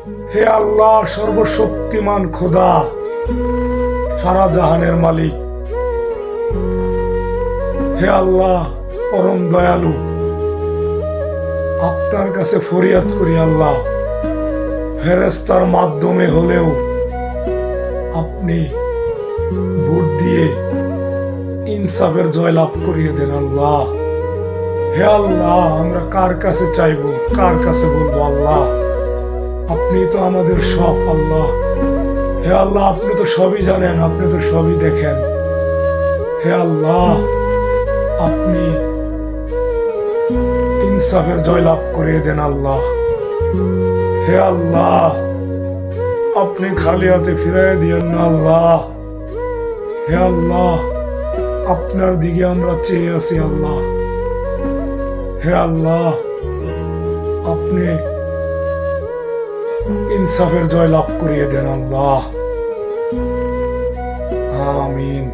হে আল্লাহ, সর্বশক্তিমান খোদা, সারা জাহানের মালিক, হে আল্লাহ পরম দয়ালু, আপনার কাছে ফরিয়াদ করি আল্লাহ, ফেরেশতার মাধ্যমে হলেও আপনি ভোট দিয়ে ইনসাফের জয় লাভ করিয়ে দেন আল্লাহ। হে আল্লাহ, আমরা কার কাছে চাইবো, কার কাছে বলবো আল্লাহ? আপনি তো আমাদের সব আল্লাহ। হে আল্লাহ, আপনি তো সবই জানেন, আপনি তো সবই দেখেন। হে আল্লাহ, আপনি ইনসাফের জয় লাভ করিয়ে দেন আল্লাহ। হে আল্লাহ, আপনি খালি হাতে ফিরাই দিয়েন না আল্লাহ। হে আল্লাহ, আপনার দিকে আমরা চেয়ে আছি আল্লাহ। হে আল্লাহ, আপনি ইনসাফের জয় লাভ করিয়ে দেন আল্লাহ। আমিন।